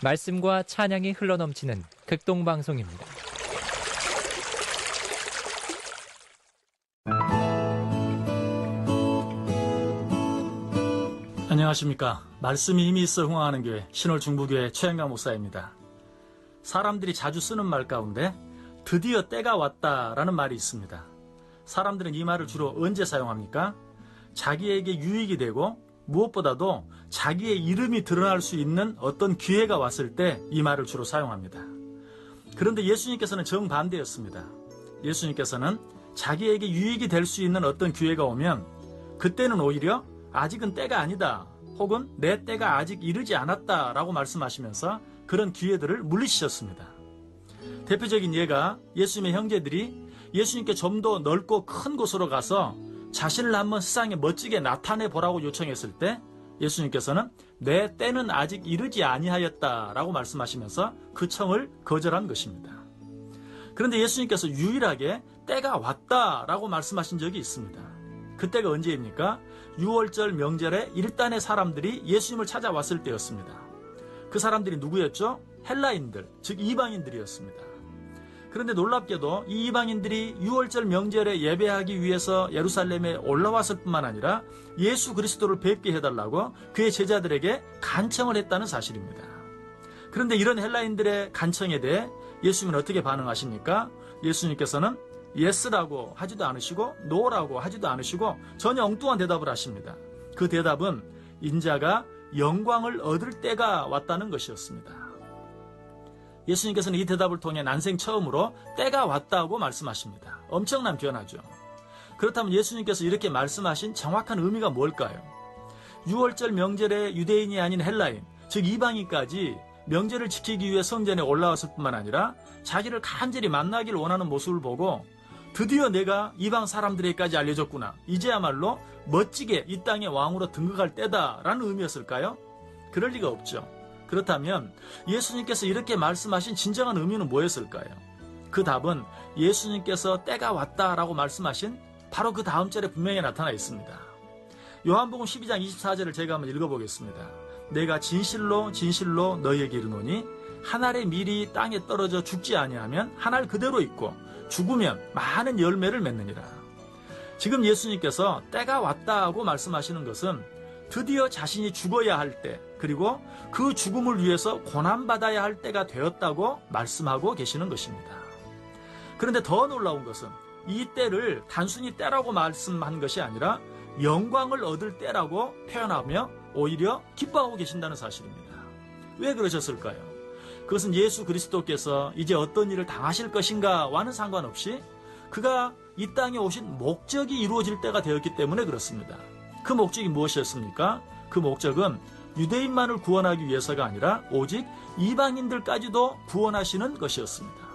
말씀과 찬양이 흘러넘치는 극동방송입니다. 안녕하십니까. 말씀이 힘이 있어 흥황하는 교회 신월중부교회 최영강 목사입니다. 사람들이 자주 쓰는 말 가운데 드디어 때가 왔다라는 말이 있습니다. 사람들은 이 말을 주로 언제 사용합니까? 자기에게 유익이 되고 무엇보다도 자기의 이름이 드러날 수 있는 어떤 기회가 왔을 때 이 말을 주로 사용합니다. 그런데 예수님께서는 정반대였습니다. 예수님께서는 자기에게 유익이 될 수 있는 어떤 기회가 오면 그때는 오히려 아직은 때가 아니다, 혹은 내 때가 아직 이르지 않았다 라고 말씀하시면서 그런 기회들을 물리치셨습니다. 대표적인 예가 예수님의 형제들이 예수님께 좀 더 넓고 큰 곳으로 가서 자신을 한번 세상에 멋지게 나타내 보라고 요청했을 때 예수님께서는 내 때는 아직 이르지 아니하였다 라고 말씀하시면서 그 청을 거절한 것입니다. 그런데 예수님께서 유일하게 때가 왔다 라고 말씀하신 적이 있습니다. 그때가 언제입니까? 6월절 명절에 일단의 사람들이 예수님을 찾아왔을 때였습니다. 그 사람들이 누구였죠? 헬라인들, 즉 이방인들이었습니다. 그런데 놀랍게도 이 이방인들이 6월절 명절에 예배하기 위해서 예루살렘에 올라왔을 뿐만 아니라 예수 그리스도를 뵙게 해달라고 그의 제자들에게 간청을 했다는 사실입니다. 그런데 이런 헬라인들의 간청에 대해 예수님은 어떻게 반응하십니까? 예수님께서는 예스라고 하지도 않으시고 노라고 하지도 않으시고 전혀 엉뚱한 대답을 하십니다. 그 대답은 인자가 영광을 얻을 때가 왔다는 것이었습니다. 예수님께서는 이 대답을 통해 난생 처음으로 때가 왔다고 말씀하십니다. 엄청난 변화죠. 그렇다면 예수님께서 이렇게 말씀하신 정확한 의미가 뭘까요? 6월절 명절에 유대인이 아닌 헬라인, 즉 이방인까지 명절을 지키기 위해 성전에 올라왔을 뿐만 아니라 자기를 간절히 만나길 원하는 모습을 보고 드디어 내가 이방 사람들에게까지 알려졌구나, 이제야말로 멋지게 이 땅의 왕으로 등극할 때다라는 의미였을까요? 그럴 리가 없죠. 그렇다면 예수님께서 이렇게 말씀하신 진정한 의미는 뭐였을까요? 그 답은 예수님께서 때가 왔다라고 말씀하신 바로 그 다음 절에 분명히 나타나 있습니다. 요한복음 12장 24절을 제가 한번 읽어보겠습니다. 내가 진실로 진실로 너희에게 이르노니 한 알의 밀이 땅에 떨어져 죽지 아니하면 한 알 그대로 있고 죽으면 많은 열매를 맺느니라. 지금 예수님께서 때가 왔다고 말씀하시는 것은 드디어 자신이 죽어야 할 때, 그리고 그 죽음을 위해서 고난받아야 할 때가 되었다고 말씀하고 계시는 것입니다. 그런데 더 놀라운 것은 이 때를 단순히 때라고 말씀한 것이 아니라 영광을 얻을 때라고 표현하며 오히려 기뻐하고 계신다는 사실입니다. 왜 그러셨을까요? 그것은 예수 그리스도께서 이제 어떤 일을 당하실 것인가와는 상관없이 그가 이 땅에 오신 목적이 이루어질 때가 되었기 때문에 그렇습니다. 그 목적이 무엇이었습니까? 그 목적은 유대인만을 구원하기 위해서가 아니라 오직 이방인들까지도 구원하시는 것이었습니다.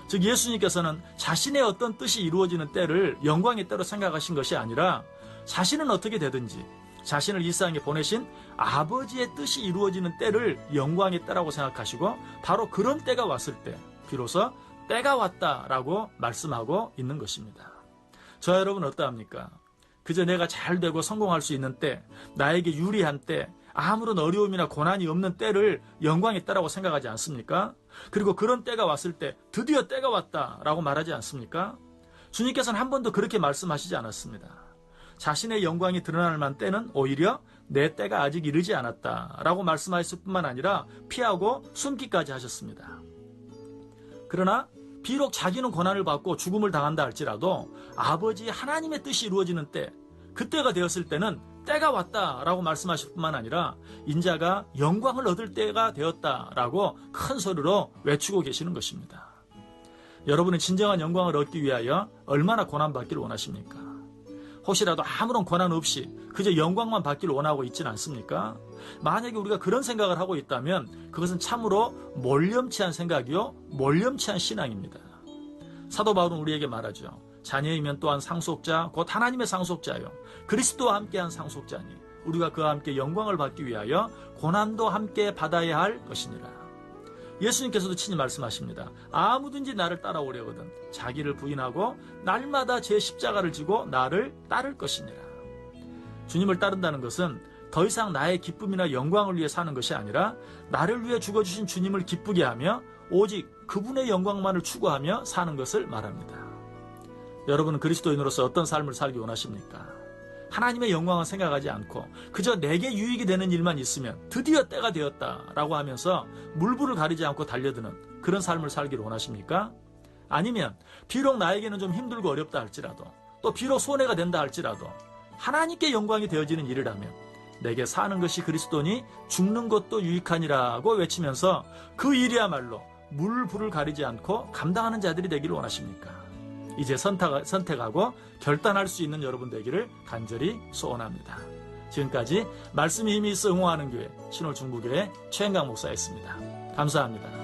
즉 예수님께서는 자신의 어떤 뜻이 이루어지는 때를 영광의 때로 생각하신 것이 아니라 자신은 어떻게 되든지 자신을 이 세상에 보내신 아버지의 뜻이 이루어지는 때를 영광의 때라고 생각하시고 바로 그런 때가 왔을 때 비로소 때가 왔다라고 말씀하고 있는 것입니다. 저와 여러분 어떠합니까? 그저 내가 잘 되고 성공할 수 있는 때, 나에게 유리한 때, 아무런 어려움이나 고난이 없는 때를 영광의 때라고 생각하지 않습니까? 그리고 그런 때가 왔을 때 드디어 때가 왔다라고 말하지 않습니까? 주님께서는 한 번도 그렇게 말씀하시지 않았습니다. 자신의 영광이 드러날 만한 때는 오히려 내 때가 아직 이르지 않았다라고 말씀하셨을 뿐만 아니라 피하고 숨기까지 하셨습니다. 그러나 비록 자기는 고난을 받고 죽음을 당한다 할지라도 아버지 하나님의 뜻이 이루어지는 때, 그때가 되었을 때는 때가 왔다라고 말씀하실 뿐만 아니라 인자가 영광을 얻을 때가 되었다라고 큰 소리로 외치고 계시는 것입니다. 여러분은 진정한 영광을 얻기 위하여 얼마나 고난받기를 원하십니까? 혹시라도 아무런 고난 없이 그저 영광만 받기를 원하고 있지는 않습니까? 만약에 우리가 그런 생각을 하고 있다면 그것은 참으로 몰염치한 생각이요 몰염치한 신앙입니다. 사도 바울은 우리에게 말하죠. 자녀이면 또한 상속자 곧 하나님의 상속자요 그리스도와 함께한 상속자니 우리가 그와 함께 영광을 받기 위하여 고난도 함께 받아야 할 것이니라. 예수님께서도 친히 말씀하십니다. 아무든지 나를 따라오려거든 자기를 부인하고 날마다 제 십자가를 지고 나를 따를 것이니라. 주님을 따른다는 것은 더 이상 나의 기쁨이나 영광을 위해 사는 것이 아니라 나를 위해 죽어주신 주님을 기쁘게 하며 오직 그분의 영광만을 추구하며 사는 것을 말합니다. 여러분은 그리스도인으로서 어떤 삶을 살기 원하십니까? 하나님의 영광을 생각하지 않고 그저 내게 유익이 되는 일만 있으면 드디어 때가 되었다라고 하면서 물불을 가리지 않고 달려드는 그런 삶을 살기를 원하십니까? 아니면 비록 나에게는 좀 힘들고 어렵다 할지라도 또 비록 손해가 된다 할지라도 하나님께 영광이 되어지는 일이라면 내게 사는 것이 그리스도니 죽는 것도 유익하니라고 외치면서 그 일이야말로 물불을 가리지 않고 감당하는 자들이 되기를 원하십니까? 이제 선택하고 결단할 수 있는 여러분 되기를 간절히 소원합니다. 지금까지 말씀이 힘이 있어 응원하는 교회 신홀중부교회 최현강 목사였습니다. 감사합니다.